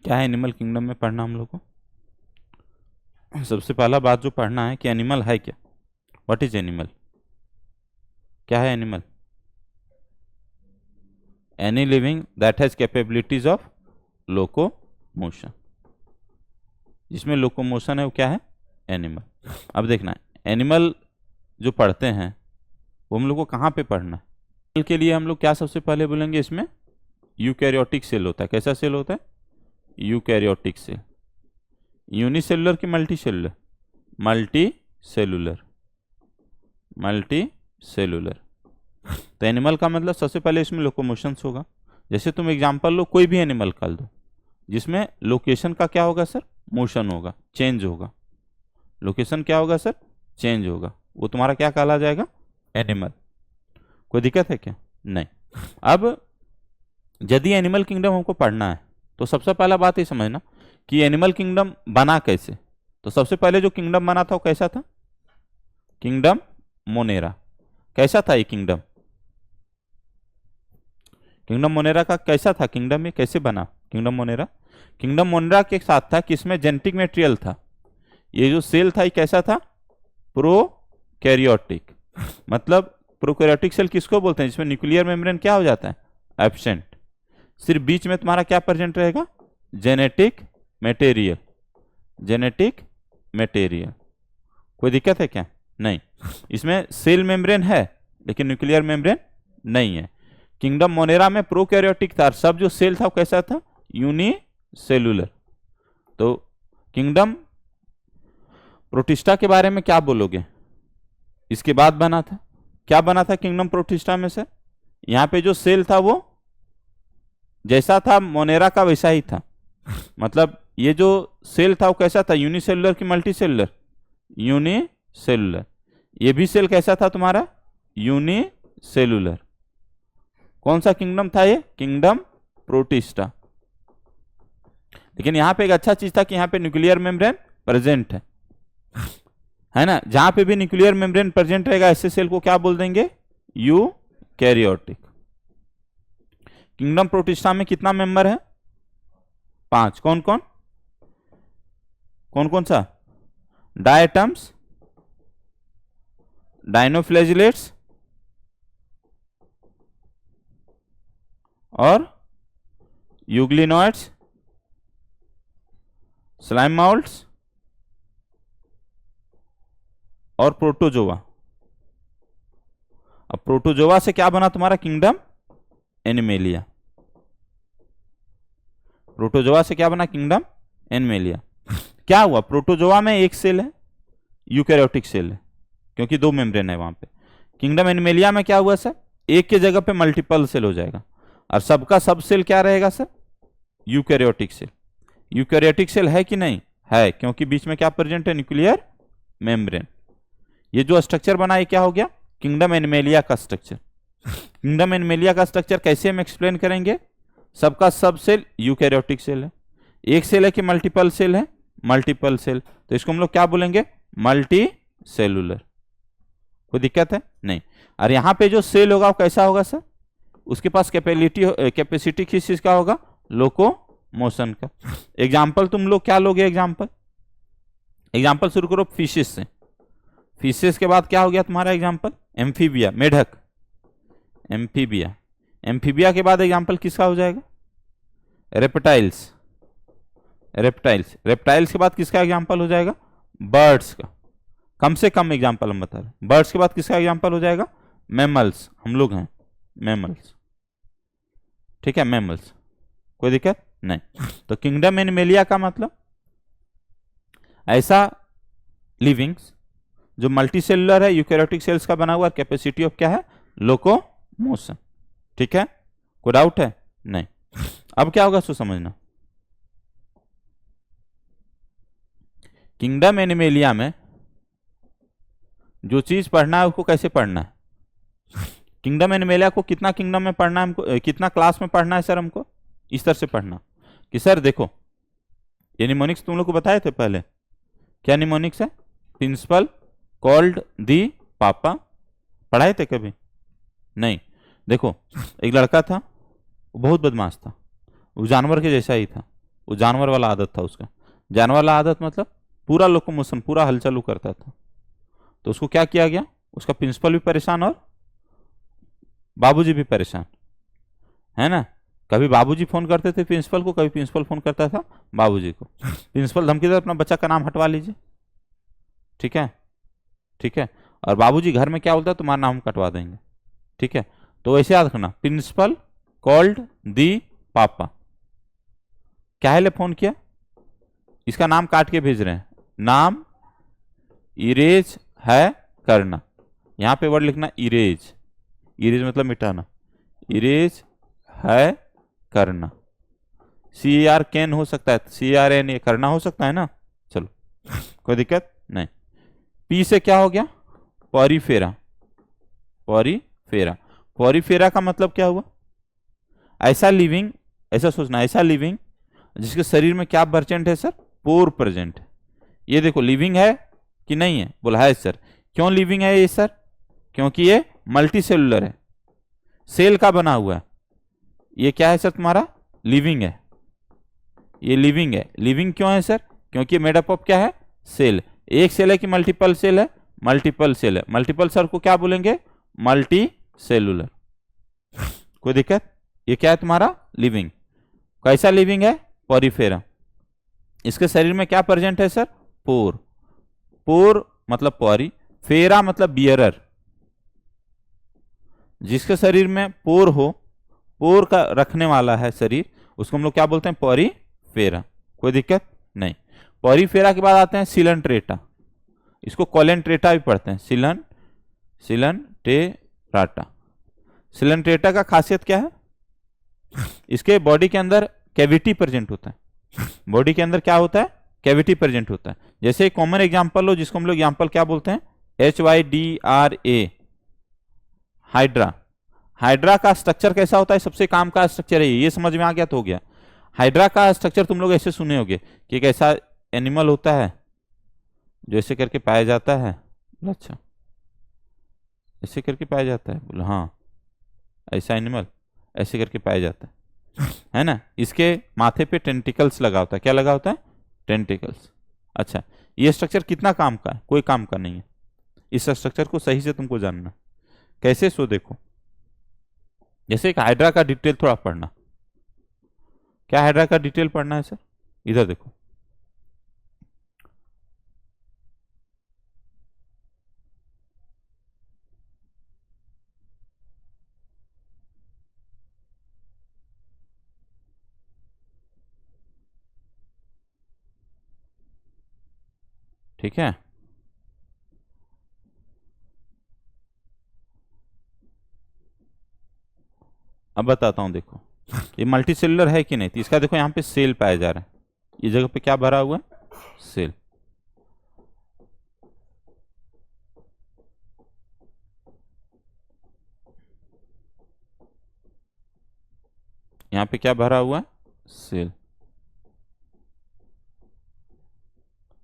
क्या है animal kingdom में पढ़ना हम लोग को? सबसे पहला बात जो पढ़ना है कि एनिमल है क्या, व्हाट इज एनिमल, क्या है animal? Any living that has capabilities of locomotion, जिसमें लोकोमोशन है वो क्या है? एनिमल। अब देखना है एनिमल जो पढ़ते हैं वो हम लोग को कहाँ पे पढ़ना है? एनिमल के लिए हम लोग क्या सबसे पहले बोलेंगे, इसमें यूकैरियोटिक सेल होता है। कैसा सेल होता है? Eukaryotic cell. यूनिसेलुलर कि multicellular? Multicellular, multicellular. तो एनिमल का मतलब सबसे पहले इसमें लोकोमोशंस होगा। जैसे तुम एग्जांपल लो, कोई भी एनिमल कर दो जिसमें लोकेशन का क्या होगा सर? मोशन होगा, चेंज होगा। लोकेशन क्या होगा सर? चेंज होगा। वो तुम्हारा क्या कहला जाएगा? एनिमल। कोई दिक्कत है क्या? नहीं। अब यदि एनिमल किंगडम हमको पढ़ना है तो सबसे पहला बात ये समझना कि एनिमल किंगडम बना कैसे। तो सबसे पहले जो किंगडम बना था वो कैसा था? Kingdom Monera. कैसा था ये किंगडम? किंगडम मोनेरा का कैसा था किंगडम, में कैसे बना किंगडम मोनेरा? किंगडम मोनेरा के साथ था कि इसमें जेनेटिक मटेरियल था। ये जो सेल था ये कैसा था? प्रोकैरियोटिक। मतलब प्रोकैरियोटिक सेल किसको बोलते हैं? जिसमें न्यूक्लियर मेम्ब्रेन क्या हो जाता है? एब्सेंट। सिर्फ बीच में तुम्हारा क्या प्रेजेंट रहेगा? Genetic material, genetic material. कोई दिक्कत है क्या? नहीं। इसमें सेल मेम्ब्रेन है लेकिन न्यूक्लियर मेम्ब्रेन नहीं है। किंगडम मोनेरा में प्रोकैरियोटिक था, सब जो सेल था वो कैसा था? यूनिसेलुलर। तो किंगडम प्रोटिस्टा के बारे में क्या बोलोगे? इसके बाद बना था, क्या बना था किंगडम प्रोटिस्टा में से? यहां पे जो सेल था वो जैसा था मोनेरा का वैसा ही था। मतलब ये जो सेल था वो कैसा था? यूनिसेलुलर कि मल्टी सेलुलर? यूनिसेलुलर। ये भी सेल कैसा था तुम्हारा? यूनिसेलुलर। कौन सा किंगडम था ये? Kingdom protista. लेकिन यहां पे एक अच्छा चीज था कि यहां पे न्यूक्लियर मेम्ब्रेन प्रेजेंट है ना। जहां पे भी न्यूक्लियर मेम्ब्रेन प्रेजेंट रहेगा ऐसे सेल को क्या बोल देंगे? यूकैरियोटिक। किंगडम प्रोटिस्टा में कितना मेंबर है? 5। कौन कौन? कौन कौन सा? डायटम्स, डायनोफ्लैजिलेट्स और यूग्लिनोइड्स, स्लाइम माउल्ट्स और प्रोटोजोआ। अब प्रोटोजोआ से क्या बना तुम्हारा? Kingdom animalia. प्रोटोजोआ से क्या बना? Kingdom animalia. क्या हुआ? प्रोटोजोआ में एक सेल है, यूकैरियोटिक सेल है क्योंकि 2 मेम्ब्रेन है वहां पे। किंगडम एनिमेलिया में क्या हुआ सर? एक के जगह पे मल्टीपल सेल हो जाएगा और सबका सब सेल क्या रहेगा sir? Eukaryotic cell. Eukaryotic cell है कि नहीं? है, क्योंकि बीच में क्या प्रेजेंट है? Nuclear membrane. ये जो स्ट्रक्चर बना ये क्या हो गया? किंगडम एनिमेलिया का स्ट्रक्चर। किंगडम एनिमेलिया का स्ट्रक्चर कैसे हम एक्सप्लेन करेंगे? सबका सब सेल यूकैरियोटिक सेल है। एक सेल है कि मल्टीपल सेल है? Multiple cell. तो इसको हम लोग क्या बोलेंगे? Multicellular. कोई दिक्कत है? नहीं। और यहां पे जो सेल होगा वो कैसा होगा सर? उसके पास कैपेसिटी किस चीज का होगा? लोकोमोशन का। एग्जाम्पल तुम लोग क्या लोगे? एग्जाम्पल शुरू करो फिशेस से। फिशेस के बाद क्या हो गया तुम्हारा एग्जाम्पल? एम्फीबिया, मेढक, एम्फीबिया। एम्फीबिया के बाद एग्जाम्पल किसका हो जाएगा? Reptiles, reptiles. रेप्टाइल्स के बाद किसका एग्जाम्पल हो जाएगा? बर्ड्स का। कम से कम एग्जाम्पल हम बता रहे हैं। बर्ड्स के बाद किसका एग्जाम्पल हो जाएगा? मैमल्स। हम लोग हैं मैमल्स, ठीक है, मैमल्स। कोई दिक्कत नहीं। तो किंगडम एनिमेलिया का मतलब ऐसा लिविंग्स जो मल्टीसेलुलर है, यूकैरियोटिक सेल्स का बना हुआ, कैपेसिटी ऑफ क्या है? लोकोमोशन। ठीक है, कोई डाउट है? नहीं। अब क्या होगा सो समझना। किंगडम एनिमेलिया में जो चीज पढ़ना है उसको कैसे पढ़ना है? किंगडम एनिमेलिया को कितना किंगडम में पढ़ना है हमको? कितना क्लास में पढ़ना है सर हमको? इस तरह से पढ़ना कि सर देखो ये निमोनिक्स तुम लोग को बताए थे पहले। क्या निमोनिक्स है? प्रिंसिपल कॉल्ड दी पापा। पढ़ाए थे कभी? नहीं। देखो एक लड़का था, वो बहुत बदमाश था, वो जानवर के जैसा ही था। वो जानवर वाला आदत था उसका। जानवर वाला आदत मतलब पूरा लोकोमोशन, पूरा हलचल वो करता था। तो उसको क्या किया गया, उसका प्रिंसिपल भी परेशान और बाबूजी भी परेशान, है ना। कभी बाबूजी फोन करते थे प्रिंसिपल को, कभी प्रिंसिपल फोन करता था बाबूजी को। प्रिंसिपल धमकी देता अपना बच्चा का नाम हटवा लीजिए, ठीक है, ठीक है। और बाबूजी घर में क्या बोलता है, तुम्हारा नाम कटवा देंगे, ठीक है। तो ऐसे याद रखना, प्रिंसिपल कॉल्ड दी पापा, क्या है ले फोन किया, इसका नाम काट के भेज रहे हैं, नाम इरेज है करना, यहां पे वर्ड लिखना इरेज, इरेज मतलब मिटाना, इरेज है करना। सी आर कैन हो सकता है, सी आर एन, ये करना हो सकता है ना, चलो कोई दिक्कत नहीं। पी से क्या हो गया, पॉरीफेरा, पॉरीफेरा, पॉरीफेरा का मतलब क्या हुआ, ऐसा लिविंग, ऐसा सोचना, ऐसा लिविंग जिसके शरीर में क्या प्रेजेंट है सर, पोर प्रेजेंट है। ये देखो लिविंग है कि नहीं है, बोला है सर। क्यों लिविंग है ये सर, क्योंकि ये मल्टी सेलुलर है, सेल का बना हुआ है। ये क्या है सर तुम्हारा, लिविंग है, ये लिविंग है। लिविंग क्यों है सर, क्योंकि मेडअप ऑफ क्या है, सेल। एक सेल है कि मल्टीपल सेल है, मल्टीपल सेल है। मल्टीपल सर को क्या बोलेंगे, मल्टी सेलुलर। कोई दिक्कत, ये क्या है तुम्हारा लिविंग। कैसा लिविंग है, पॉरीफेरा। इसके शरीर में क्या प्रेजेंट है सर, पोर, पोर मतलब पॉरी, फेरा मतलब बियरर। जिसके शरीर में पोर हो, पोर का रखने वाला है शरीर, उसको हम लोग क्या बोलते हैं, पॉरीफेरा। कोई दिक्कत नहीं। पॉरीफेरा के बाद आते हैं सिलनट्रेटा, इसको कोलेंट्रेटा भी पढ़ते हैं, सिलनटेराटा। सिलनट्रेटा का खासियत क्या है, इसके बॉडी के अंदर कैविटी प्रेजेंट होता है। बॉडी के अंदर क्या होता है, कैविटी प्रेजेंट होता है। जैसे कॉमन एग्जांपल लो, जिसको हम लोग एग्जांपल क्या बोलते हैं, HYDRA, हाइड्रा। हाइड्रा का स्ट्रक्चर कैसा होता है, सबसे काम का स्ट्रक्चर है ये समझ में आ गया तो हो गया। हाइड्रा का स्ट्रक्चर तुम लोग ऐसे सुने होंगे कि एक ऐसा एनिमल होता है जो ऐसे करके पाया जाता है, अच्छा ऐसे करके पाया जाता है, बोलो हाँ, ऐसा एनिमल ऐसे करके पाया जाता है ना। इसके माथे पे टेंटिकल्स लगा होता है, क्या लगा होता है, टेंटिकल्स। अच्छा, ये स्ट्रक्चर कितना काम का है, कोई काम का नहीं है। इस स्ट्रक्चर को सही से तुमको जानना कैसे, सो देखो, जैसे एक हाइड्रा का डिटेल थोड़ा पढ़ना। क्या हाइड्रा का डिटेल पढ़ना है सर, इधर देखो, ठीक है। अब बताता हूं, देखो ये मल्टी सेलुलर है कि नहीं, तो इसका देखो यहाँ पे सेल पाया जा रहा है, ये जगह पे क्या भरा हुआ है, सेल। यहाँ पे क्या भरा हुआ है, सेल।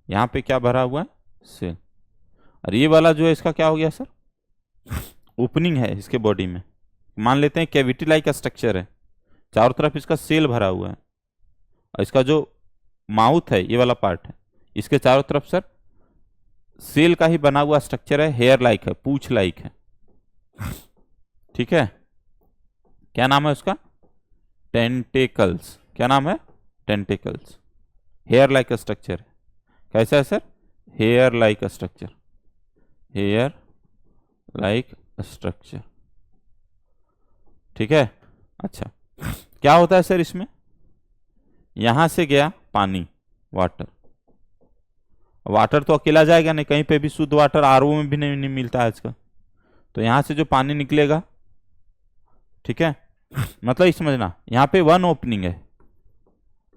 यहाँ पे क्या भरा हुआ है, सेल। और ये वाला जो है इसका क्या हो गया सर, ओपनिंग है इसके बॉडी में, मान लेते हैं कैविटी लाइक स्ट्रक्चर है, चारों तरफ इसका सेल भरा हुआ है। और इसका जो माउथ है, ये वाला पार्ट है, इसके चारों तरफ सर सेल का ही बना हुआ स्ट्रक्चर है, हेयर लाइक है, पूछ लाइक है, ठीक है। क्या नाम है उसका, टेंटेकल्स। क्या नाम है, टेंटेकल्स। हेयर लाइक स्ट्रक्चर है, कैसा है sir, hair like structure, hair like structure, ठीक है। अच्छा, क्या होता है सर इसमें, यहां से गया पानी, वाटर। वाटर तो अकेला जाएगा नहीं, कहीं पे भी शुद्ध वाटर आरओ में भी नहीं मिलता है आजकल, तो यहां से जो पानी निकलेगा, ठीक है, मतलब ये समझना, यहां पे वन ओपनिंग है,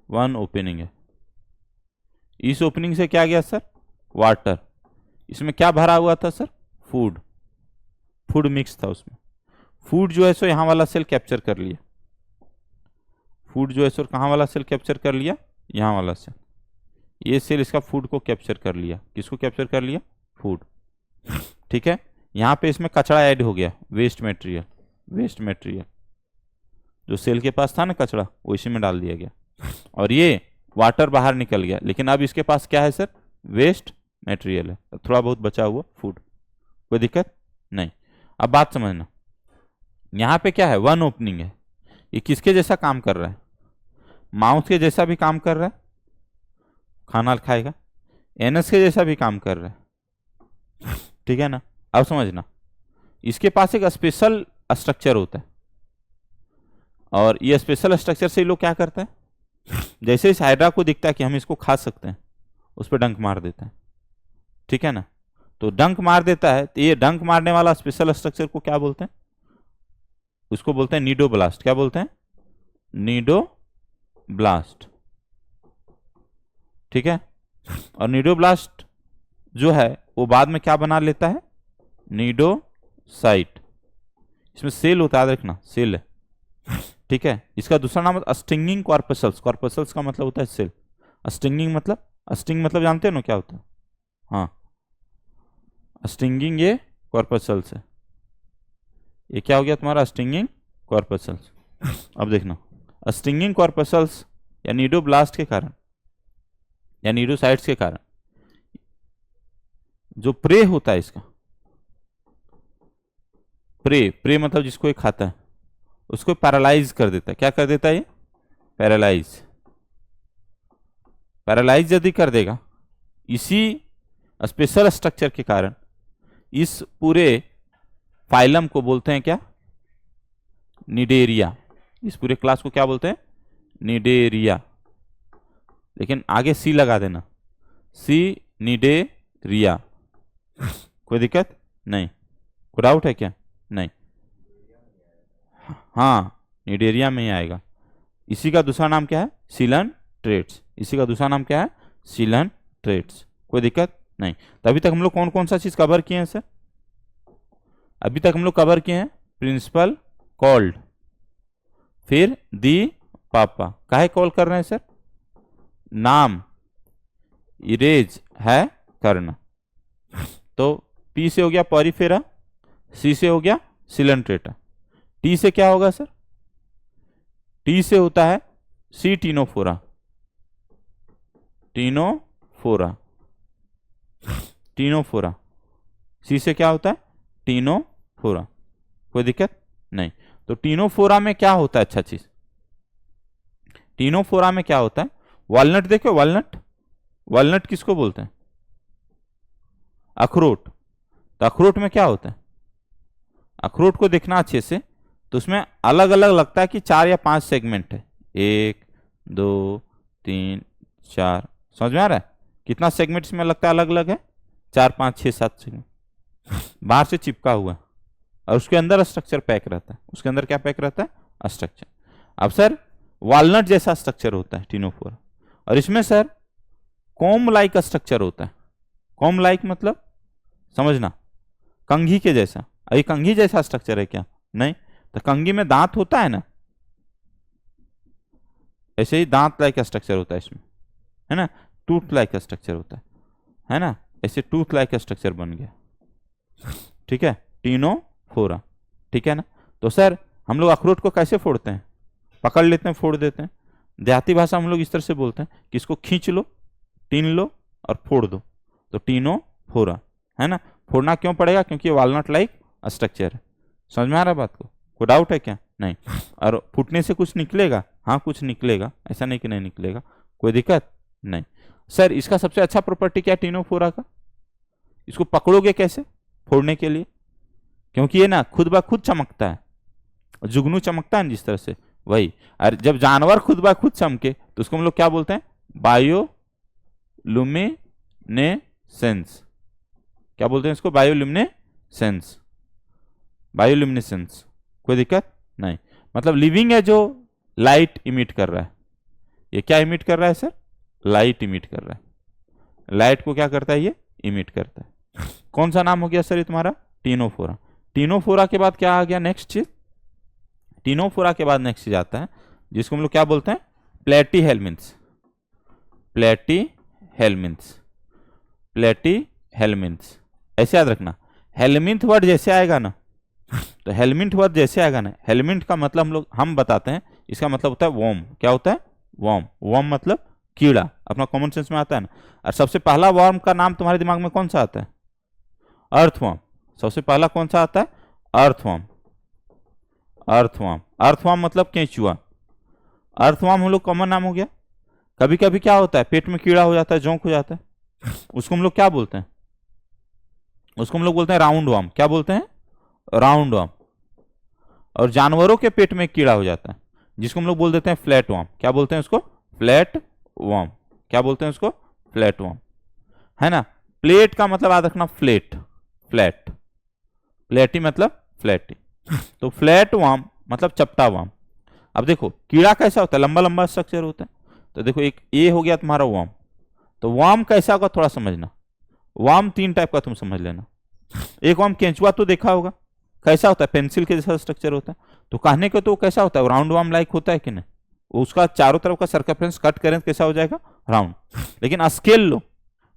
वन ओपनिंग है। इस ओपनिंग से क्या गया सर, वाटर। इसमें क्या भरा हुआ था सर, फूड, फूड मिक्स था उसमें। फूड जो है सो यहां वाला सेल कैप्चर कर लिया, फूड जो है सो कहां वाला सेल कैप्चर कर लिया, यहां वाला सेल। ये सेल इसका फूड को कैप्चर कर लिया, किसको कैप्चर कर लिया, फूड, ठीक है। यहां पे इसमें कचरा ऐड हो गया, वेस्ट मटेरियल, वेस्ट मटेरियल जो सेल के पास था ना कचरा, वो इसी में डाल दिया गया। और ये वाटर बाहर निकल गया, लेकिन अब इसके पास क्या है सर, वेस्ट मटेरियल है, थोड़ा बहुत बचा हुआ फूड, कोई दिक्कत नहीं। अब बात समझना, यहां पे क्या है, वन ओपनिंग है, ये किसके जैसा काम कर रहा है, माउस के जैसा भी काम कर रहा है, खाना खाएगा, एनएस के जैसा भी काम कर रहा है, ठीक है ना। अब समझना, इसके पास एक स्पेशल स्ट्रक्चर होता है, और ये स्पेशल स्ट्रक्चर से ये लोग क्या करते हैं, जैसे इस हाइड्रा को दिखता है कि हम इसको खा सकते हैं, उस पर डंक मार देता है, ठीक है ना। तो डंक मार देता है, तो ये डंक मारने वाला स्पेशल स्ट्रक्चर को क्या बोलते हैं, उसको बोलते हैं नीडोब्लास्ट। क्या बोलते हैं, नीडोब्लास्ट, ठीक है। और नीडोब्लास्ट जो है वो बाद में क्या बना लेता है, नीडोसाइट, इसमें सेल होता है, देखना सेल है, ठीक है। इसका दूसरा नाम है स्टिंगिंग कॉर्पसल्स, कॉर्पसल्स का मतलब होता है सेल, स्टिंगिंग मतलब, स्टिंग मतलब जानते हो ना क्या होता है, हाँ, स्टिंगिंग ये कॉर्पसल्स है, ये क्या हो गया तुम्हारा, स्टिंगिंग कॉर्पसल्स। अब देखना, स्टिंगिंग कॉर्पसल्स या नीडोब्लास्ट के कारण या नीडोसाइट्स के कारण जो प्रे होता है इसका, प्रे मतलब जिसको ये खाता है, उसको पैरालाइज कर देता है। क्या कर देता है ये, पैरालाइज यदि कर देगा, इसी स्पेशल स्ट्रक्चर के कारण इस पूरे फाइलम को बोलते हैं क्या, निडेरिया, इस पूरे क्लास को क्या बोलते हैं, निडेरिया, लेकिन आगे सी लगा देना, सी निडेरिया, कोई दिक्कत नहीं, कोई डाउट है क्या, नहीं, हाँ निडेरिया में ही आएगा। इसी का दूसरा नाम क्या है, सीलन ट्रेट्स, इसी का दूसरा नाम क्या है, सीलन ट्रेट्स, कोई दिक्कत नहीं। तो अभी तक हम लोग कौन कौन सा चीज कवर किए हैं सर, अभी तक हम लोग कवर किए हैं प्रिंसिपल कॉल्ड, फिर दी पापा, काहे कॉल कर रहे हैं सर, नाम इरेज है करना, तो पी से हो गया पॉरीफेरा, सी से हो गया सिलेंट्रेटा, टी से क्या होगा सर, टी से होता है सी टीनोफोरा, टीनोफोरा, टीनोफोरा, सी से क्या होता है, टीनोफोरा, कोई दिक्कत नहीं। तो टीनोफोरा में क्या होता है, अच्छा चीज, टीनोफोरा में क्या होता है, वॉलनट देखो, वॉलनट, वॉलनट किसको बोलते हैं, अखरोट, तो अखरोट में क्या होता है, अखरोट को देखना अच्छे से, तो उसमें अलग अलग लगता है कि 4 या 5 सेगमेंट है, 1 2 3 4, समझ में आ रहा है, कितना सेगमेंट इसमें लगता है, अलग अलग है, 4 5 6 7 सेगमेंट, बाहर से चिपका हुआ, और उसके अंदर स्ट्रक्चर पैक रहता है, उसके अंदर क्या पैक रहता है, स्ट्रक्चर। अब सर वॉलनट जैसा स्ट्रक्चर होता है टीनोफोरा, और इसमें सर कॉम लाइक स्ट्रक्चर होता है, कॉम लाइक मतलब समझना, कंघी के जैसा, अभी कंघी जैसा स्ट्रक्चर है क्या, नहीं, तो कंघी में दांत होता है ना, ऐसे ही दांत लाइक स्ट्रक्चर होता है इसमें, है ना, टूथ लाइक स्ट्रक्चर होता है ना, ऐसे टूथ लाइक स्ट्रक्चर बन गया, ठीक है, टीनोफोरा, ठीक है ना। तो सर हम लोग अखरोट को कैसे फोड़ते हैं, पकड़ लेते हैं, फोड़ देते हैं, देहाती भाषा हम लोग इस तरह से बोलते हैं कि इसको खींच लो, टीन लो और फोड़ दो, तो टीनोफोरा, है ना। फोड़ना क्यों पड़ेगा, क्योंकि ये वॉलनट लाइक स्ट्रक्चर है, समझ में आ रहा है बात को, कोई डाउट है क्या, नहीं। और फूटने से कुछ निकलेगा, हाँ कुछ निकलेगा, ऐसा नहीं कि नहीं निकलेगा, कोई दिक्कत नहीं। सर इसका सबसे अच्छा प्रॉपर्टी क्या है टीनोफोरा का, इसको पकड़ोगे कैसे फोड़ने के लिए, क्योंकि ये ना खुद ब खुद चमकता है, जुगनू चमकता है जिस तरह से, वही, और जब जानवर खुद ब खुद चमके तो उसको हम लोग क्या बोलते हैं, बायोलुमिनेसेंस, क्या बोलते हैं इसको, बायोलुमिनेसेंस, बायोलुमिनेसेंस, कोई दिक्कत नहीं, मतलब लिविंग है जो लाइट इमिट कर रहा है, ये क्या इमिट कर रहा है सर, लाइट इमिट कर रहा है, लाइट को क्या करता है, ये इमिट करता है। कौन सा नाम हो गया सर ये तुम्हारा, टीनोफोरा। टीनोफोरा के बाद क्या आ गया नेक्स्ट चीज, टीनोफोरा के बाद नेक्स्ट चीज आता है जिसको हम लोग क्या बोलते हैं, प्लेटीहेल्मिन्थ्स, प्लेटीहेल्मिन्थ्स, प्लेटीहेल्मिन्थ्स, ऐसे याद रखना, हेल्मिन्थ वर्ड जैसे आएगा ना, तो हेल्मिन्थ वर्ड जैसे आएगा ना, हेल्मिन्थ का मतलब हम बताते हैं, इसका मतलब होता है वॉर्म, क्या होता है, वॉर्म, वॉर्म मतलब कीड़ा, अपना कॉमन सेंस में आता है ना। और सबसे पहला वर्म का नाम तुम्हारे दिमाग में कौन सा आता है? अर्थवर्म। सबसे पहला कौन सा आता है? अर्थवर्म। अर्थवर्म, अर्थवर्म मतलब केंचुआ। अर्थवर्म हम लोग कॉमन नाम हो गया। कभी कभी क्या होता है, पेट में कीड़ा हो जाता है, जोंक हो जाता है, उसको हम लोग क्या बोलते हैं? उसको हम लोग बोलते हैं राउंड वर्म। क्या बोलते हैं? Round worm. और जानवरों के पेट में कीड़ा हो जाता है जिसको हम लोग बोल देते हैं फ्लैट वर्म। क्या बोलते हैं उसको? Flat worm. क्या बोलते हैं उसको? फ्लैट वर्म, है ना। प्लेट का मतलब याद रखना, फ्लेट, फ्लैट, प्लेटी मतलब फ्लैटी। तो फ्लैट वर्म मतलब चपटा वर्म। अब देखो कीड़ा कैसा होता है, लंबा लंबा स्ट्रक्चर होता है। तो देखो एक ये हो गया तुम्हारा वर्म। तो वर्म कैसा होगा थोड़ा समझना। वर्म 3 टाइप का तुम समझ लेना। एक वर्म केंचुआ तो देखा होगा, कैसा होता है? पेंसिल के जैसा स्ट्रक्चर होता है। तो कहने को तो कैसा होता है? राउंड वर्म लाइक होता है कि नहीं? उसका चारों तरफ का सर्कमफ्रेंस कट करें तो कैसा हो जाएगा? राउंड। लेकिन स्केल लो,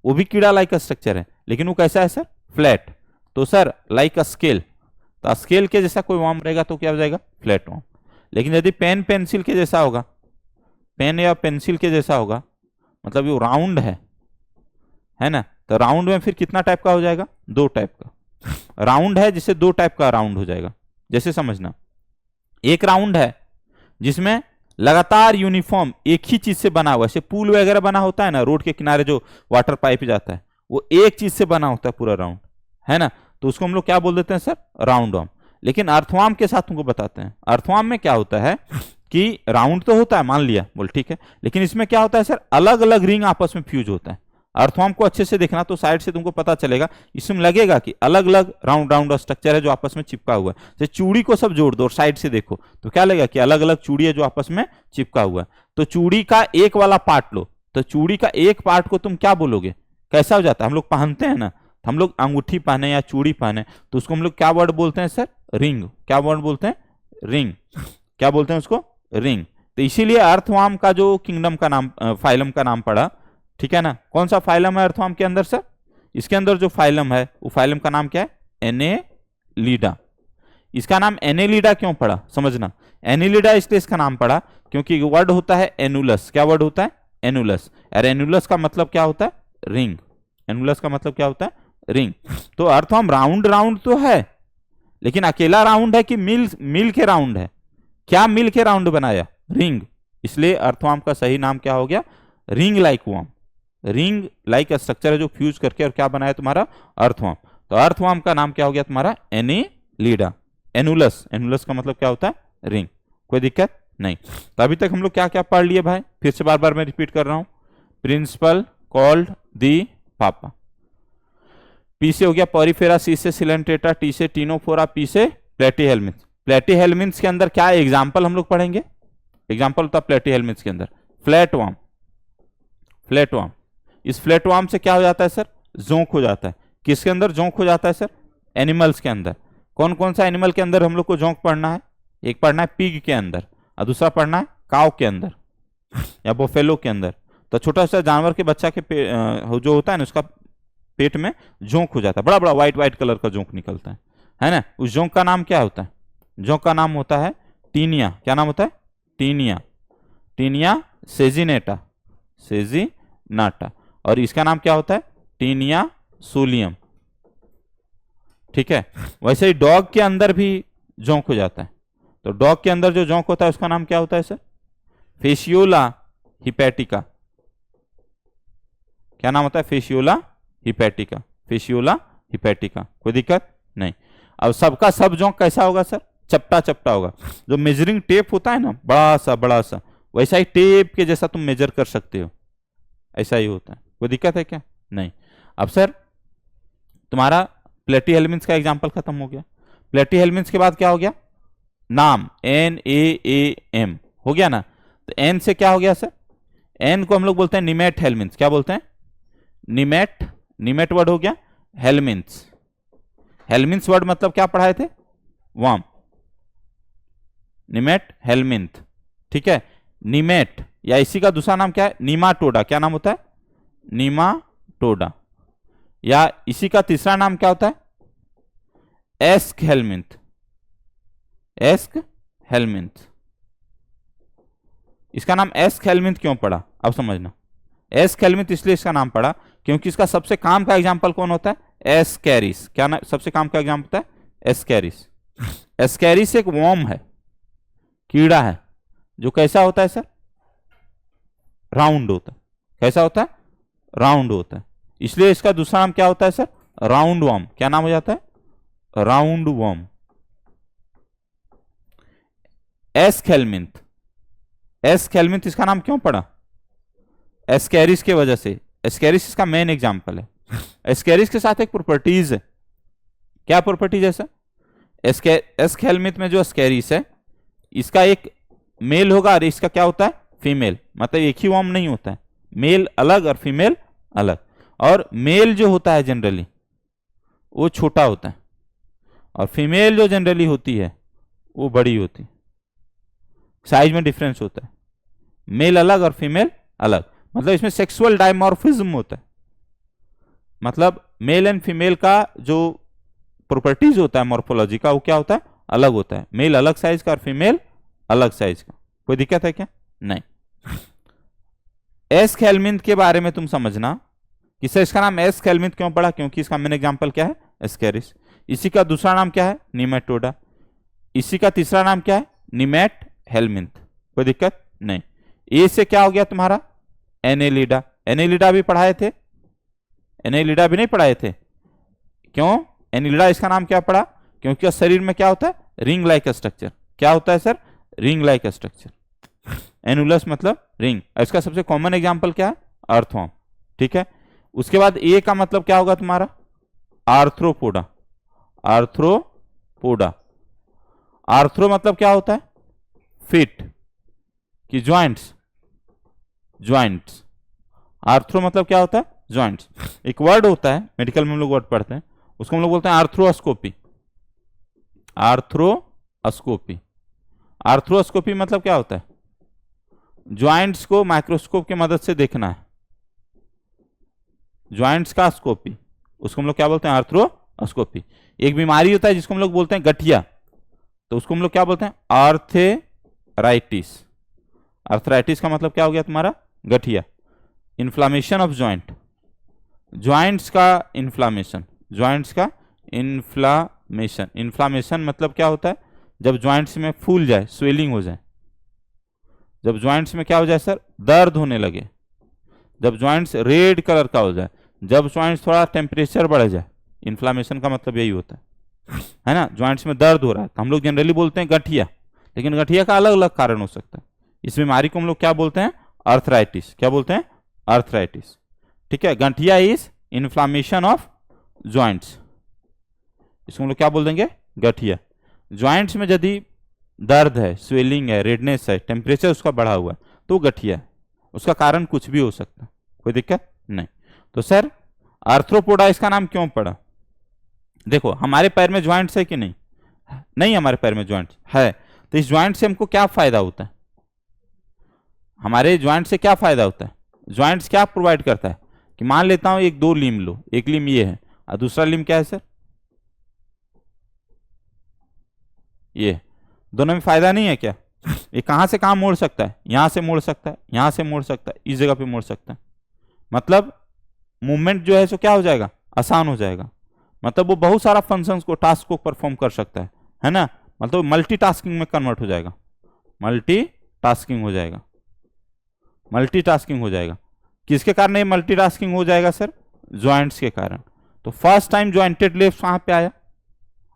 वो भी कीड़ा लाइक का स्ट्रक्चर है, लेकिन वो कैसा है सर? फ्लैट। तो सर लाइक अ स्केल, तो स्केल के जैसा कोई वर्म रहेगा तो क्या हो जाएगा? Flat worm. लेकिन यदि पेन पेंसिल के जैसा होगा, पेन या पेंसिल के जैसा होगा, मतलब वो राउंड है ना, तो राउंड में फिर कितना टाइप का हो जाएगा? 2 टाइप का राउंड है, जिससे 2 टाइप का राउंड हो जाएगा। जैसे समझना, एक राउंड है जिसमें लगातार यूनिफॉर्म एक ही चीज से बना हुआ, जैसे पुल वगैरह बना होता है ना, रोड के किनारे जो वाटर पाइप जाता है, वो एक चीज से बना होता है पूरा राउंड, है ना। तो उसको हम लोग क्या बोल देते हैं सर? Round worm. लेकिन अर्थवर्म के साथ तुमको बताते हैं, अर्थवर्म में क्या होता है कि राउंड तो होता है, मान लिया, बोल ठीक है, लेकिन इसमें क्या होता है सर? अलग अलग रिंग आपस में फ्यूज होता है। अर्थवर्म को अच्छे से देखना तो साइड से तुमको पता चलेगा, इसमें लगेगा कि अलग अलग राउंड राउंड स्ट्रक्चर है जो आपस में चिपका हुआ है। जैसे चूड़ी को सब जोड़ दो और साइड से देखो तो क्या लगेगा कि अलग अलग चूड़ी है जो आपस में चिपका हुआ है। तो चूड़ी का एक वाला पार्ट लो, तो चूड़ी का एक पार्ट को तुम क्या बोलोगे? कैसा हो जाता है? हम लोग पहनते हैं ना, हम लोग अंगूठी पहने या चूड़ी पहने, तो उसको हम लोग क्या वर्ड बोलते हैं सर? रिंग। क्या वर्ड बोलते हैं? रिंग। क्या बोलते हैं उसको? रिंग। तो इसीलिए अर्थवर्म का जो किंगडम का नाम, फाइलम का नाम पड़ा, ठीक है ना। कौन सा फाइलम है अर्थवर्म के अंदर सर? इसके अंदर जो फाइलम है वो फाइलम का नाम क्या है? एनेलिडा। इसका नाम एनेलिडा क्यों पड़ा समझना। एनेलिडा इसलिए इसका नाम पड़ा क्योंकि वर्ड होता है एनुलस। क्या वर्ड होता है? एनुलस। और एनुलस का मतलब क्या होता है? रिंग। एनुलस का मतलब क्या होता है? रिंग। तो अर्थवर्म राउंड राउंड तो है, लेकिन अकेला राउंड है कि मिल के राउंड है? क्या मिल के राउंड बनाया? रिंग। इसलिए अर्थवर्म का सही नाम क्या हो गया? Ring like worm. Ring like structure है जो फ्यूज करके और क्या बनाया तुम्हारा? अर्थवर्म। तो अर्थवर्म का नाम क्या हो गया तुम्हारा? एनेलिडा। एनुलस, एनुलस का मतलब क्या होता है? रिंग। कोई दिक्कत नहीं। तो अभी तक हम लोग क्या क्या पढ़ लिए भाई? फिर से बार बार मैं रिपीट कर रहा हूं। प्रिंसिपल कॉल्ड दी पापा। पी से हो गया पॉरीफेरा, सी से सिलेंट्रेटा, टी से टीनोफोरा, पी से प्लेटीहेल्मिन्थ। प्लेटीहेल्मिन्थ के अंदर क्या एग्जाम्पल हम लोग पढ़ेंगे? एग्जाम्पल होता है प्लेटीहेल्मिन्थ के अंदर फ्लैट वर्म। फ्लैट वर्म, इस फ्लैट वर्म से क्या हो जाता है सर? जोंक हो जाता है। किसके अंदर जोंक हो जाता है सर? एनिमल्स के अंदर। कौन कौन सा एनिमल के अंदर हम लोग को जोंक पढ़ना है? एक पढ़ना है पिग के अंदर, और दूसरा पढ़ना है काव के अंदर या बोफेलो के अंदर। तो छोटा सा जानवर के बच्चा के जो होता है ना, उसका पेट में जोंक हो जाता है, बड़ा बड़ा व्हाइट व्हाइट कलर का जोंक निकलता है ना। उस जोंक का नाम क्या होता है? जोंक का नाम होता है टीनिया। क्या नाम होता है? टीनिया। Taenia saginata, saginata. और इसका नाम क्या होता है? Taenia solium. ठीक है। वैसे ही डॉग के अंदर भी जोंक हो जाता है। तो डॉग के अंदर जो जोंक होता है उसका नाम क्या होता है सर? Fasciola hepatica. क्या नाम होता है? Fasciola hepatica. Fasciola hepatica. कोई दिक्कत नहीं। अब सबका सब जोंक कैसा होगा सर? चपटा चपटा होगा। जो मेजरिंग टेप होता है ना, बड़ा सा, वैसा ही टेप के जैसा तुम मेजर कर सकते हो, ऐसा ही होता है। कोई दिक्कत है क्या? नहीं। अब सर तुम्हारा प्लेटीहेल्मिन्थ का एग्जांपल खत्म हो गया। प्लेटीहेल्मिन्थ के बाद क्या हो गया? नाम, NAAM हो गया ना। तो एन से क्या हो गया सर? एन को हम लोग बोलते हैं निमेट हेल्मिन्थ। क्या बोलते हैं? निमेट। निमेट वर्ड हो गया हेल्मिन्थ। हेल्मिन्थ वर्ड मतलब क्या पढ़ाए थे? वर्म। निमेट हेल्मिन्थ। ठीक है। निमेट या इसी का दूसरा नाम क्या है? नीमाटोडा। क्या नाम होता है? नीमाटोडा। या इसी का तीसरा नाम क्या होता है? Ask helminth. Ask helminth. इसका नाम एस्क हेल्मिन्थ क्यों पड़ा? अब समझना। एस्केलमिंथ इसलिए इसका नाम पड़ा क्योंकि इसका सबसे काम का एग्जाम्पल कौन होता है? एस्कैरिस। क्या ना सबसे काम का एग्जाम्पल होता है? एस्कैरिस। एस्कैरिस एक वर्म है, कीड़ा है, जो कैसा होता है सर? राउंड होता है। कैसा होता है? राउंड होता है। इसलिए इसका दूसरा नाम क्या होता है सर? Round worm. क्या नाम हो जाता है? Round worm. एस्केलमिंथ। एस्केलमिंथ इसका नाम क्यों पड़ा? एस्कैरिस के वजह से। एस्कैरिस इसका मेन एग्जांपल है। एस्कैरिस के साथ एक प्रॉपर्टीज है। क्या प्रॉपर्टीज है सर? एस्केलमिंथ में जो एस्कैरिस है, इसका एक मेल होगा और इसका क्या होता है? फीमेल। मतलब एक ही वर्म नहीं होता है, मेल अलग और फीमेल अलग। और मेल जो होता है जनरली वो छोटा होता है, और फीमेल जो जनरली होती है वो बड़ी होती है। साइज में डिफरेंस होता है, मेल अलग और फीमेल अलग। मतलब इसमें सेक्सुअल डायमॉर्फिज्म होता है। मतलब मेल एंड फीमेल का जो प्रॉपर्टीज होता है मॉर्फोलॉजी का, वो क्या होता है? अलग होता है। मेल अलग साइज का और फीमेल अलग साइज का। कोई दिक्कत है क्या? नहीं। एस्केलमिंथ के बारे में तुम समझना कि सर इसका नाम एस्केलमिंथ क्यों पड़ा? क्योंकि इसका मेन एग्जांपल क्या है? एस्कैरिस। इसी का दूसरा नाम क्या है? निमेटोडा। इसी का तीसरा नाम क्या है? निमेट हेलमिंथ। कोई दिक्कत नहीं। ए से क्या हो गया तुम्हारा? एनेलिडा। एनेलिडा भी पढ़ाए थे? एनेलिडा भी नहीं पढ़ाए थे? क्यों? एनेलिडा इसका नाम क्या पड़ा? क्योंकि शरीर में क्या होता है? Ring like structure. क्या होता है sir? Ring like structure. Annulus मतलब रिंग। इसका सबसे कॉमन एग्जांपल क्या है? अर्थवर्म। ठीक है। उसके बाद ए का मतलब क्या होगा तुम्हारा? आर्थ्रोपोडा। आर्थ्रोपोडा। आर्थ्रो मतलब क्या होता है? फिट कि ज्वाइंट्स। ज्वाइंट्स। आर्थ्रो मतलब क्या होता है? ज्वाइंट्स। एक वर्ड होता है मेडिकल में हम लोग वर्ड पढ़ते हैं, उसको हम लोग बोलते हैं आर्थ्रोस्कोपी। आर्थ्रोस्कोपी। आर्थ्रोस्कोपी मतलब क्या होता है? ज्वाइंट्स को माइक्रोस्कोप की मदद से देखना है। ज्वाइंट्स का स्कोपी, उसको हम लोग क्या बोलते हैं? आर्थ्रोस्कोपी। एक बीमारी होता है जिसको हम लोग बोलते हैं गठिया, तो उसको हम लोग क्या बोलते हैं? आर्थराइटिस। आर्थराइटिस का मतलब क्या हो गया तुम्हारा? गठिया। Inflammation of joint. ज्वाइंट्स का इन्फ्लामेशन। ज्वाइंट्स का इन्फ्लामेशन। इन्फ्लामेशन मतलब क्या होता है? जब ज्वाइंट्स में फूल जाए, स्वेलिंग हो जाए। जब ज्वाइंट्स में क्या हो जाए सर? दर्द होने लगे। जब ज्वाइंट्स रेड कलर का हो जाए। जब ज्वाइंट्स थोड़ा टेम्परेचर बढ़ जाए। इन्फ्लामेशन का मतलब यही होता है ना? ज्वाइंट्स में दर्द हो रहा है तो हम लोग जनरली बोलते हैं गठिया, लेकिन गठिया का अलग अलग कारण हो सकता है। इस बीमारी को हम लोग क्या बोलते हैं? आर्थराइटिस। क्या बोलते हैं? आर्थराइटिस। ठीक है। गठिया इज इन्फ्लामेशन ऑफ ज्वाइंट्स। इसको हम लोग क्या बोल देंगे? गठिया। ज्वाइंट्स में यदि दर्द है, स्वेलिंग है, रेडनेस है, टेम्परेचर उसका बढ़ा हुआ है, तो गठिया है। उसका कारण कुछ भी हो सकता है, कोई दिक्कत नहीं। तो सर आर्थ्रोपोडा इसका नाम क्यों पड़ा? देखो हमारे पैर में ज्वाइंट्स है कि नहीं? नहीं, हमारे पैर में ज्वाइंट्स है। तो इस ज्वाइंट से हमको क्या फायदा होता है? हमारे ज्वाइंट से क्या फायदा होता है? ज्वाइंट्स क्या प्रोवाइड करता है कि मान लेता हूं एक दो लिम्ब लो, एक लिम्ब ये है और दूसरा लिम्ब क्या है सर? ये। दोनों में फायदा नहीं है क्या? ये कहां से कहां मोड़ सकता है? यहां से मोड़ सकता है, यहां से मोड़ सकता है, इस जगह पे मोड़ सकता है। मतलब मूवमेंट जो है सो क्या हो जाएगा? आसान हो जाएगा। मतलब वो बहुत सारा फंक्शंस को, टास्क को परफॉर्म कर सकता है ना? मतलब मल्टीटास्किंग में कन्वर्ट हो जाएगा। मल्टीटास्किंग हो जाएगा। मल्टीटास्किंग हो जाएगा। किसके कारण ये मल्टीटास्किंग हो जाएगा सर? ज्वाइंट्स के कारण। तो फर्स्ट टाइम ज्वाइंटेड लिम्स कहां पे आया?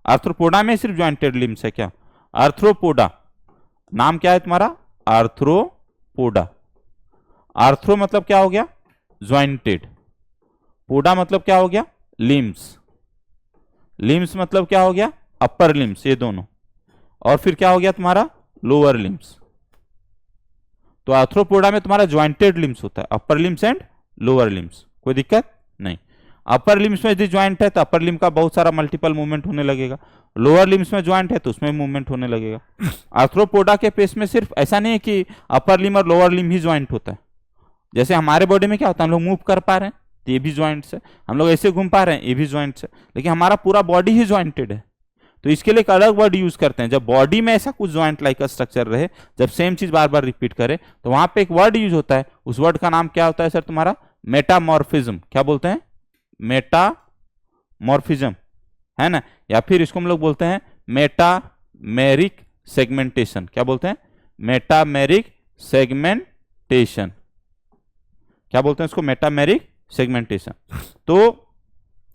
आर्थ्रोपोडा में सिर्फ ज्वाइंटेड लिम्स है क्या? आर्थ्रोपोडा। नाम क्या है तुम्हारा? आर्थ्रोपोडा। आर्थ्रो मतलब क्या हो गया? ज्वाइंटेड। पोडा मतलब क्या हो गया? लिम्स। लिम्स मतलब क्या हो गया? अपर लिम्स, ये दोनों। और फिर क्या हो गया तुम्हारा? Lower limbs. तो आर्थ्रोपोडा में तुम्हारा ज्वाइंटेड लिम्स होता है, upper limbs and lower limbs. कोई दिक्कत नहीं। अपर लिम्स में यदि ज्वाइंट है तो अपर लिम्ब का बहुत सारा मल्टीपल मूवमेंट होने लगेगा। लोअर लिम्स में ज्वाइंट है तो उसमें मूवमेंट होने लगेगा। आर्थ्रोपोडा के पेस में सिर्फ ऐसा नहीं है कि अपर लिम्ब और लोअर लिम्ब ही ज्वाइंट होता है। जैसे हमारे बॉडी में क्या होता है? हम लोग मूव कर पा रहे हैं तो ये भी ज्वाइंट्स है, हम लोग ऐसे घूम पा रहे हैं, ये भी ज्वाइंट्स है, लेकिन हमारा पूरा बॉडी ही ज्वाइंटेड है। तो इसके लिए एक अलग वर्ड यूज करते हैं। जब बॉडी में ऐसा कुछ ज्वाइंट लाइक का स्ट्रक्चर रहे, जब सेम चीज बार बार रिपीट करे, तो वहां पे एक वर्ड यूज होता है। उस वर्ड का नाम क्या होता है सर तुम्हारा? मेटामॉर्फिज्म। क्या बोलते हैं? मेटामॉर्फिज्म, है ना। या फिर इसको हम लोग बोलते हैं मेटामेरिक सेगमेंटेशन। क्या बोलते हैं? Metameric segmentation. क्या बोलते हैं इसको? Metameric segmentation. तो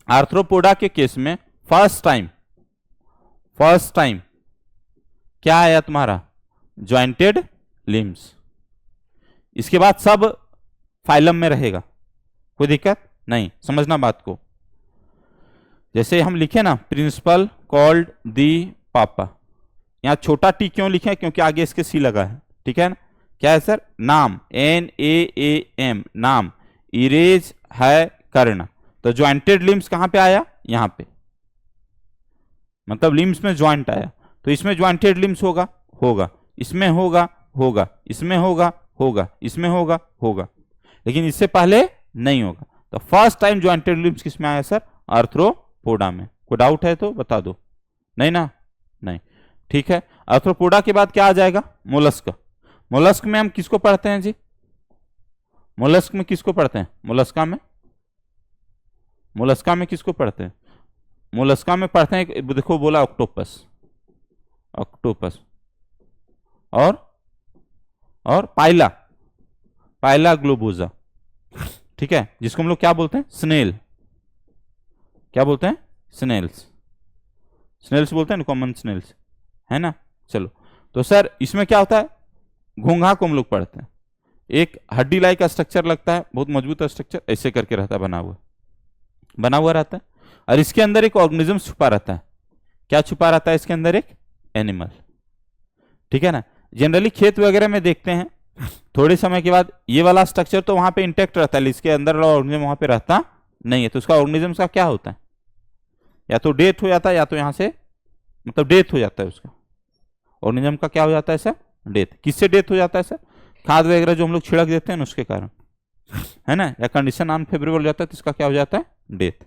आर्थ्रोपोडा के केस में फर्स्ट टाइम क्या आया तुम्हारा? Jointed limbs. इसके बाद सब फाइलम में रहेगा, कोई दिक्कत नहीं। समझना बात को। जैसे हम लिखे ना, प्रिंसिपल कॉल्ड दी पापा, यहां छोटा टी क्यों लिखे? क्योंकि आगे इसके सी लगा है, ठीक है ना। क्या है सर? नाम, NAAM, नाम। इरेज है करना। तो ज्वाइंटेड लिम्स कहां पे आया? यहां पे, मतलब लिम्स में ज्वाइंट आया, तो इसमें ज्वाइंटेड लिम्स होगा, इसमें होगा, इसमें होगा, इसमें होगा, लेकिन इससे पहले नहीं होगा। तो फर्स्ट टाइम ज्वाइंटेड लिम्स किस में आया सर? आर्थ्रोपोडा में। कोई डाउट है तो बता दो। नहीं ना? नहीं, ठीक है। आर्थ्रोपोडा के बाद क्या आ जाएगा? मोलस्क। मोलस्क में हम किसको पढ़ते हैं जी? मोलस्क में किसको पढ़ते हैं? मोलस्का में किसको पढ़ते हैं? मोलस्का में पढ़ते हैं, देखो बोला ऑक्टोपस और पाइला ग्लोबोजा, ठीक है, जिसको हम लोग क्या बोलते हैं? स्नेल। क्या बोलते हैं? स्नेल्स बोलते हैं ना, कॉमन स्नेल्स, है ना। चलो, तो सर इसमें क्या होता है? घोंघा को हम लोग पढ़ते हैं। एक हड्डी लाइक का स्ट्रक्चर लगता है, बहुत मजबूत स्ट्रक्चर, ऐसे करके रहता है, बना हुआ रहता है, और इसके अंदर एक ऑर्गेनिज्म छुपा रहता है। क्या छुपा रहता है इसके अंदर? एक एनिमल, ठीक है ना। जनरली खेत वगैरह में देखते हैं, थोड़े समय के बाद ये वाला स्ट्रक्चर तो वहां पे इंटैक्ट रहता है, इसके अंदर वाला ऑर्गेनिज्म वहां पे रहता नहीं है। तो उसका ऑर्गेनिज्म का क्या होता है? या तो डेथ हो जाता है, या तो यहां से मतलब डेथ हो जाता है उसका। ऑर्गेनिज्म का क्या हो जाता है सर? डेथ। किससे डेथ हो जाता है सर? खाद वगैरह जो हम लोग छिड़क देते हैं ना, उसके कारण, है ना, या कंडीशन अनफेवरेबल हो जाता है, तो इसका क्या हो जाता है? डेथ।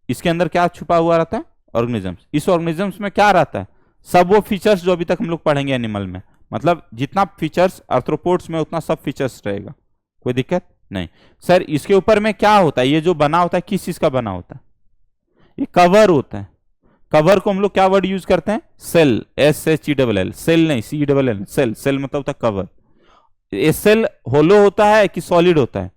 इसके अंदर क्या छुपा हुआ रहता है? ऑर्गेनिजम्स। इस ऑर्गेनिजम्स में क्या रहता है? सब वो फीचर्स जो अभी तक हम लोग पढ़ेंगे एनिमल में, मतलब जितना फीचर्स आर्थ्रोपोड्स में उतना सब फीचर्स रहेगा, कोई दिक्कत नहीं। सर इसके ऊपर में क्या होता है? ये जो बना होता है किस चीज का बना होता है? ये कवर होता है। कवर को हम लोग क्या वर्ड यूज करते हैं? सेल, SHELL, सेल नहीं, CELL, सेल मतलब होता है कवर। ये सेल होलो होता है कि सॉलिड होता है?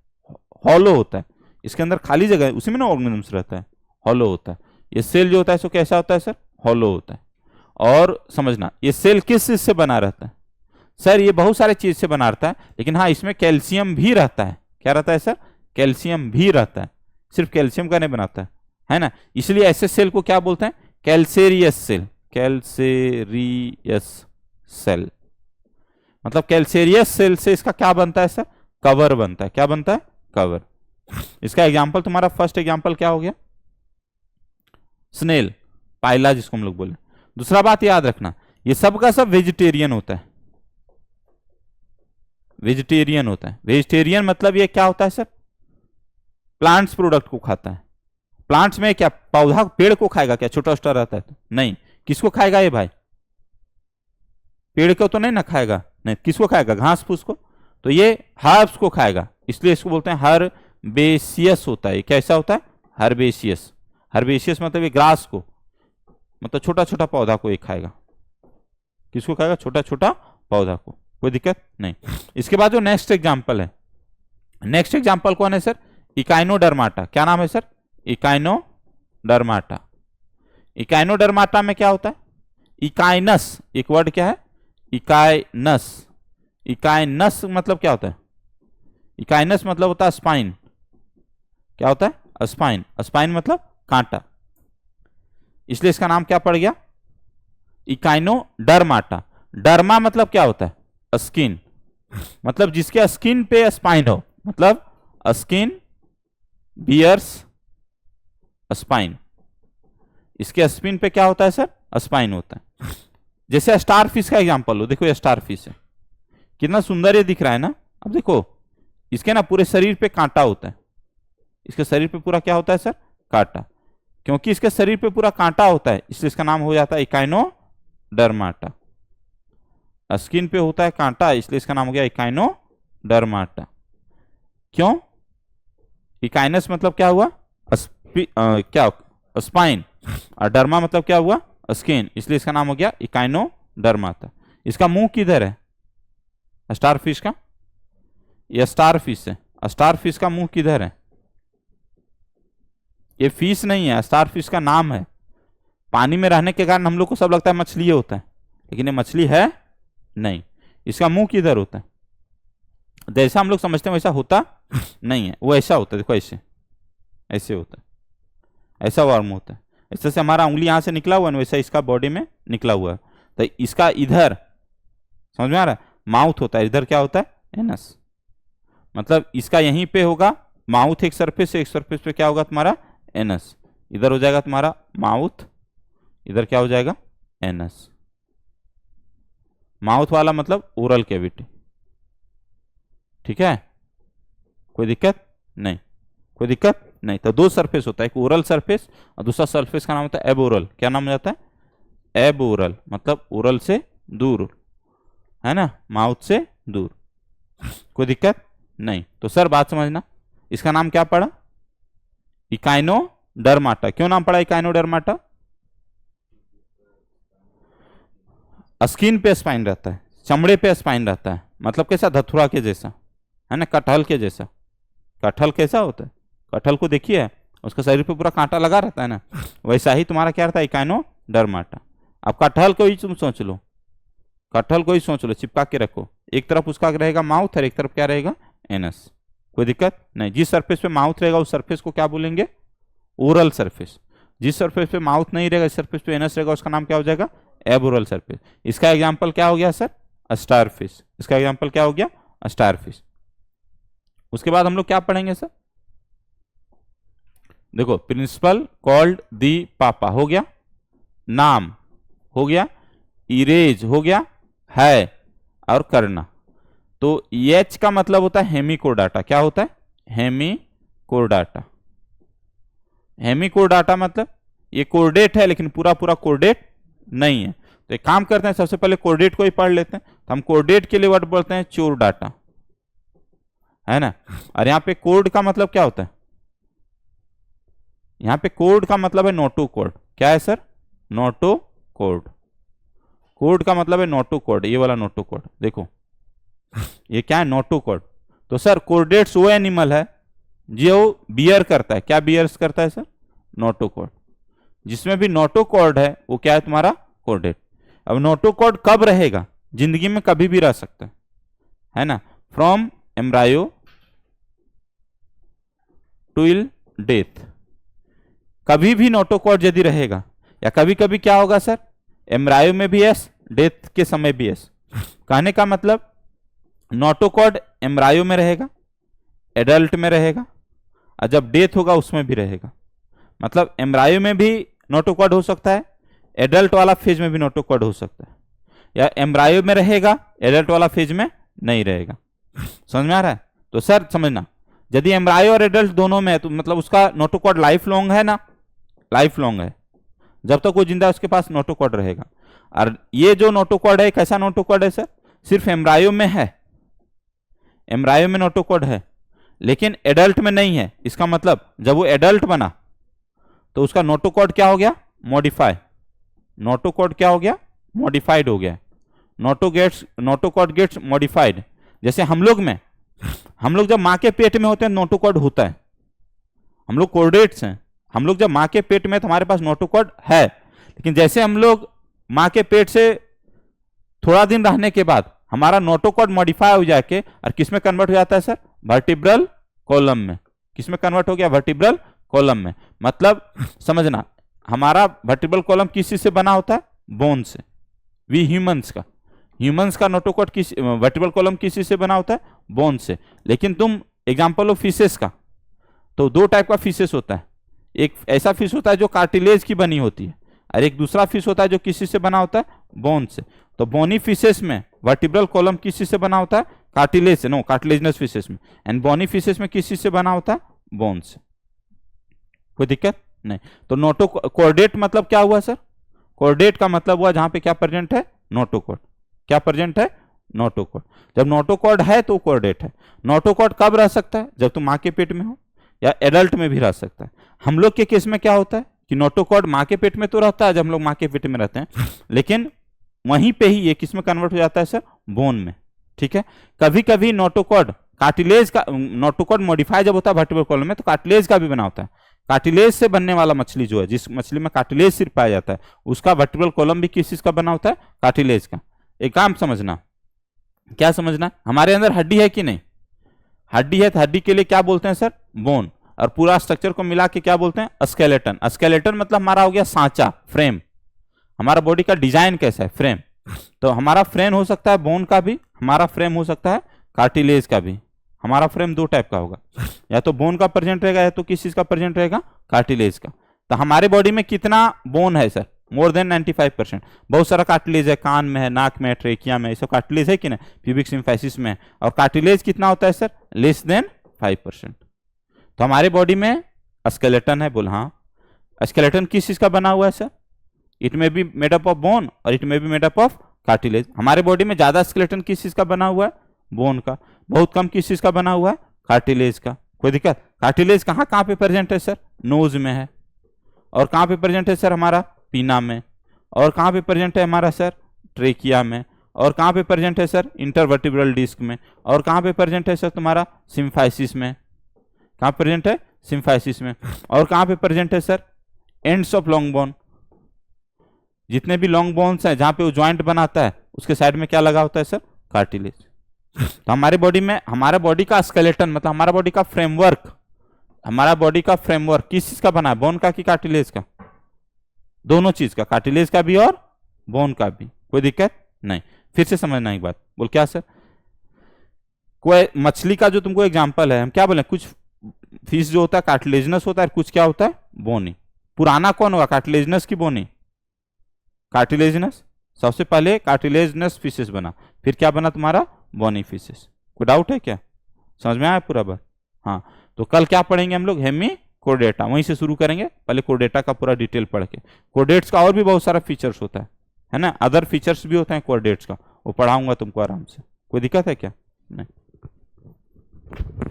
हॉलो होता है। इसके अंदर खाली जगह है, उसी में ना ऑर्गेनिजम्स रहता है, हॉलो होता है। ये सेल जो होता है सो कैसा होता है सर? हॉलो होता है। और समझना, ये सेल किस चीज से बना रहता है? सर ये बहुत सारे चीज से बना रहता है, लेकिन हाँ इसमें कैल्शियम भी रहता है। क्या रहता है सर? कैल्शियम भी रहता है। सिर्फ कैल्शियम का नहीं बनाता है ना। इसलिए ऐसे सेल को क्या बोलते हैं? Calcareous cell. मतलब कैल्सेरियस सेल से इसका क्या बनता है सर? कवर बनता है। क्या बनता है? कवर। इसका एग्जाम्पल, तुम्हारा फर्स्ट एग्जाम्पल क्या हो गया? स्नेल, पाइला जिसको हम लोग बोले। दूसरा बात याद रखना, ये सब का सब वेजिटेरियन होता है। वेजिटेरियन मतलब ये क्या होता है सर? प्लांट्स प्रोडक्ट को खाता है। प्लांट्स में क्या पौधा पेड़ को खाएगा क्या? छोटा छोटा रहता है तो नहीं। किसको खाएगा ये भाई? पेड़ को तो नहीं ना खाएगा, नहीं। किसको खाएगा? घास फूस को। तो ये हर्ब्स को खाएगा, इसलिए इसको बोलते हैं हर्बेशियस होता है। कैसा होता है? हर्बेशियस मतलब ये ग्रास को, मतलब छोटा छोटा पौधा को ये खाएगा। किसको खाएगा? छोटा छोटा पौधा को। कोई दिक्कत नहीं। इसके बाद जो नेक्स्ट एग्जाम्पल है, नेक्स्ट एग्जाम्पल कौन है सर? इकाइनोडर्माटा। क्या नाम है सर? इकाइनोडर्माटा। इकाइनोडर्माटा में क्या होता है? इकाइनस, एक वर्ड क्या है? इकाइनस मतलब क्या होता है? इकाइनस मतलब होता है स्पाइन। क्या होता है? स्पाइन मतलब कांटा। इसलिए इसका नाम क्या पड़ गया? इकाइनोडर्माटा। डर्मा मतलब क्या होता है? स्किन, मतलब जिसके स्किन पे स्पाइन हो, मतलब स्किन बियर्स स्पाइन। इसके स्पिन पे क्या होता है सर? स्पाइन होता है। जैसे स्टार फिश का एग्जांपल लो, देखो ये स्टार फिश है, कितना सुंदर ये दिख रहा है ना। अब देखो इसके ना पूरे शरीर पे कांटा होता है। इसके शरीर पे पूरा क्या होता है सर? कांटा। क्योंकि इसके शरीर पे पूरा कांटा होता है इसलिए इसका नाम हो जाता है इकाइनोडर्माटा। स्किन पे होता है कांटा इसलिए इसका नाम हो गया इकाइनोडर्माटा। क्यों? इकाइनस मतलब क्या हुआ? क्या स्पाइन, और डर्मा मतलब क्या हुआ? स्किन, इसलिए इसका नाम हो गया इकाइनोडर्माटा। इसका मुंह किधर है? स्टार फिश का, यह स्टार फिश है। स्टार फिश का मुंह किधर है? ये फिश नहीं है, स्टार फिश का नाम है। पानी में रहने के कारण हम लोग को सब लगता है मछली होता है, लेकिन ये मछली है नहीं। इसका मुंह किधर होता है? जैसा हम लोग समझते हैं वैसा होता नहीं है, वो ऐसा होता है। देखो ऐसे ऐसे होता है, ऐसा वार्म होता है। ऐसे से हमारा उंगली यहां से निकला हुआ है, वैसा इसका बॉडी में निकला हुआ है। तो इसका इधर समझ में आ रहा है? माउथ होता है, इधर क्या होता है? एनस। मतलब इसका यहीं पे होगा माउथ, एक सरफेस से, एक सरफेस पे क्या होगा तुम्हारा? एनस। इधर हो जाएगा तुम्हारा माउथ, इधर क्या हो जाएगा? एनस। माउथ वाला मतलब ओरल कैविटी। ठीक है, कोई दिक्कत नहीं? कोई दिक्कत नहीं। तो दो सरफेस होता है, एक ओरल सरफेस और दूसरा सरफेस का नाम होता है एबोरल। क्या नाम हो जाता है? एबोरल। मतलब ओरल से दूर, है ना, माउथ से दूर। कोई दिक्कत नहीं। तो सर बात समझना, इसका नाम क्या पड़ा? इकाइनोडर्माटा। क्यों नाम पड़ा इकाइनोडर्माटा? स्किन पे स्पाइन रहता है, चमड़े पे स्पाइन रहता है। मतलब कैसा? धतुरा के जैसा, है ना, कटहल के जैसा। कटहल कैसा होता है? कटहल को देखिए, उसका शरीर पे पूरा कांटा लगा रहता है ना, वैसा ही तुम्हारा क्या रहता है? इकाइनोडर्माटा। अब कटहल को ही तुम सोच लो, कटहल को ही सोच लो, चिपका के रखो। एक तरफ उसका रहेगा माउथ और एक तरफ क्या रहेगा? एनस। कोई दिक्कत नहीं। जिस सरफेस पे माउथ रहेगा उस सरफेस को क्या बोलेंगे? Oral surface. जिस सरफेस पे माउथ नहीं रहेगा, इस सरफेस पे एनस रहेगा, उसका नाम क्या हो जाएगा? Aboral surface. इसका एग्जांपल क्या हो गया सर? Star fish. इसका एग्जांपल क्या हो गया? Star fish. उसके बाद हम लोग क्या पढ़ेंगे सर? देखो, प्रिंसिपल कॉल्ड दी पापा हो गया, नाम हो गया, इरेज हो गया, है और करना। तो एच का मतलब होता है हेमिकोडाटा। क्या होता है? हेमिकोडाटा। हेमिकोडाटा मतलब ये कोर्डेट है लेकिन पूरा पूरा कोर्डेट नहीं है। तो एक काम करते हैं, सबसे पहले कोर्डेट को ही पढ़ लेते हैं। तो हम कोर्डेट के लिए वर्ड बोलते हैं चोरडाटा, है ना। और यहाँ पे कोड का मतलब क्या होता है? यहाँ पे कोड का मतलब है नोटो कोड। क्या है सर? Noto code. कोड का मतलब है नोटो कोड, ये वाला नोटो कोड। देखो ये क्या है? Noto code. तो सर कोर्डेट्स वो एनिमल है जो बियर करता है। क्या बियर्स करता है सर? Noto code. जिसमें भी नोटो कोड है वो क्या है? तुम्हारा कोर्डेट। अब नोटो कोड कब रहेगा? जिंदगी में कभी भी रह सकता है ना। फ्रॉम एम्ब्रायो टिल डेथ, कभी भी नोटो कोड यदि रहेगा। या कभी कभी क्या होगा सर? एम्ब्रायो में भी एस, डेथ के समय भी एस। कहने का मतलब नोटो कोड एम्ब्रायो में रहेगा, एडल्ट में रहेगा, और जब डेथ होगा उसमें भी रहेगा। मतलब एम्ब्रायो में भी नोटो कोड हो सकता है, एडल्ट वाला फेज में भी नोटो कोड हो सकता है, या एम्ब्रायो में रहेगा, एडल्ट वाला फेज में नहीं रहेगा। समझ में आ रहा है? तो सर समझना, यदि एम्ब्रायो और एडल्ट दोनों में है तो मतलब उसका नोटो कोड लाइफ लॉन्ग है ना, लाइफ लॉन्ग है। जब तक वो जिंदा है उसके पास नोटो कोड रहेगा। और ये जो नोटो कोड है कैसा नोटो कोड है सर? सिर्फ एम्ब्रायो में है, एम्ब्रायो में नोटो कोड है लेकिन एडल्ट में नहीं है। इसका मतलब जब वो एडल्ट बना तो उसका नोटो कोड क्या हो गया? मॉडिफाई। नोटो कोड क्या हो गया? मॉडिफाइड हो गया। Notochord gets modified. जैसे हम लोग जब माँ के पेट में होते हैं नोटो कोड होता है। हम लोग कोर्डेट्स हैं। हम लोग जब माँ के पेट में तो हमारे पास नोटो कोड है, लेकिन जैसे हम लोग माँ के पेट से थोड़ा दिन रहने के बाद हमारा नोटो कोड मॉडिफाई हो जाके और किस में कन्वर्ट हो जाता है सर? वर्टिब्रल कॉलम में। किस में कन्वर्ट हो गया? वर्टिब्रल कॉलम में। मतलब समझना, हमारा वर्टिब्रल कॉलम किस चीज से बना होता है? बोन से। वी ह्यूमंस का नोटो कोड किस, वर्टिब्रल कॉलम किस चीज से बना होता है? बोन से। लेकिन तुम एग्जांपल लो फिशेस का, तो दो टाइप का फिशेस होता है। एक ऐसा फिश होता है जो कार्टिलेज की बनी होती है, और एक दूसरा फिश होता है जो किसी से बना होता है? बोन से। तो बोनी फिशेस में वर्टिब्रल कॉलम किस चीज से बना होता है? कार्टिलेज से, नो, कार्टिलेजनस फिशेस में। एंड बोनी फिशेस में किस चीज से बना होता है? बोन से। कोई दिक्कत नहीं। तो नोटो कोऑर्डिनेट मतलब क्या हुआ सर? कोऑर्डिनेट का मतलब हुआ जहां पे क्या प्रेजेंट है? नोटोकॉर्ड। क्या प्रेजेंट है? नोटोकॉर्ड। जब नोटोकॉर्ड है तो कोऑर्डिनेट है। नोटोकॉर्ड कब रह सकता है? जब तुम माँ के पेट में हो, या एडल्ट में भी रह सकता है। हम लोग के केस में क्या होता है कि नोटोकॉर्ड माँ के पेट में तो रहता है जब हम लोग माँ के पेट में रहते हैं, लेकिन वहीं पे ही ये किस में कन्वर्ट हो जाता है सर? बोन में। ठीक है। कभी कभी नोटोकॉर्ड कार्टिलेज का, नोटोकॉर्ड मॉडिफाई जब होता है वर्टिब्रल कॉलम में तो कार्टिलेज का भी बना होता है। कार्टिलेज से बनने वाला मछली जो है, जिस मछली में कार्टिलेज सिर्फ पाया जाता है, उसका वर्टिब्रल कॉलम भी किस चीज का बना होता है? कार्टिलेज का। एक काम समझना, क्या समझना, हमारे अंदर हड्डी है कि नहीं? हड्डी है तो हड्डी के लिए क्या बोलते हैं सर? बोन। और पूरा स्ट्रक्चर को मिला के क्या बोलते हैं? स्केलेटन। स्केलेटन मतलब हमारा हो गया सांचा, फ्रेम। हमारा बॉडी का डिजाइन कैसा है? फ्रेम। तो हमारा फ्रेम हो सकता है बोन का भी, हमारा फ्रेम हो सकता है कार्टिलेज का भी। हमारा फ्रेम दो टाइप का होगा, या तो बोन का प्रेजेंट रहेगा या तो किस चीज का प्रेजेंट रहेगा? कार्टिलेज का। तो हमारे बॉडी में कितना बोन है सर? More than 95%। बहुत सारा कार्टिलेज है, कान में है, नाक में है, ट्रेकिया में, ये सब कार्टिलेज है कि नहीं? प्यूबिक सिम्फाइसिस में है। और कार्टिलेज कितना होता है सर? Less than 5%। तो हमारे बॉडी में स्केलेटन है, बोल हाँ। स्केलेटन किस चीज का बना हुआ है सर? इट में be made up of bone और इट में be made up of cartilage. हमारे बॉडी में ज्यादा स्केलेटन किस चीज का बना हुआ है? बोन का। बहुत कम किस चीज का बना हुआ है? कार्टिलेज का। कोई दिक्कत? कार्टिलेज कहाँ कहाँ पे प्रेजेंट है सर? नोज में है। और कहाँ पे प्रेजेंट है सर? हमारा पीना में। और कहाँ पे प्रेजेंट है हमारा सर? ट्रेकिया में। और कहाँ पे प्रेजेंट है सर? इंटरवर्टिब्रल डिस्क में। और कहाँ पे प्रेजेंट है सर तुम्हारा? सिम्फाइसिस में। कहाँ प्रेजेंट है? सिम्फाइसिस में। और कहाँ पे प्रेजेंट है sir? Ends of long bone. जितने भी लॉन्ग बोन्स हैं जहां पे वो ज्वाइंट बनाता है, उसके साइड में क्या लगा होता है सर? कार्टिलेज। तो हमारे बॉडी में, हमारा बॉडी का स्केलेटन मतलब हमारा बॉडी का फ्रेमवर्क, हमारा बॉडी का फ्रेमवर्क किस चीज का बना है? बोन का कि कार्टिलेज का? दोनों चीज का, कार्टिलेज का भी और बोन का भी। कोई दिक्कत नहीं। फिर से समझना एक बात। बोल क्या सर? कोई मछली का जो तुमको एग्जांपल है, हम क्या बोले, कुछ फिश जो होता है कार्टिलेजनस होता है, कुछ क्या होता है? बोनी। पुराना कौन होगा, कार्टिलेजनस की बोनी? कार्टिलेजनस। सबसे पहले कार्टिलेजनस फिशेस बना, फिर क्या बना तुम्हारा? Bony fishes. कोई डाउट है क्या? समझ में आया पूरा बात? हाँ। तो कल क्या पढ़ेंगे हम लोग? हेमिकोर्डेटा। वहीं से शुरू करेंगे, पहले कोर्डेटा का पूरा डिटेल पढ़ के। कोर्डेट्स का और भी बहुत सारा फीचर्स होता है ना? अदर फीचर्स भी होते हैं कोर्डेट्स का, वो पढ़ाऊंगा तुमको आराम से। कोई दिक्कत है क्या? नहीं।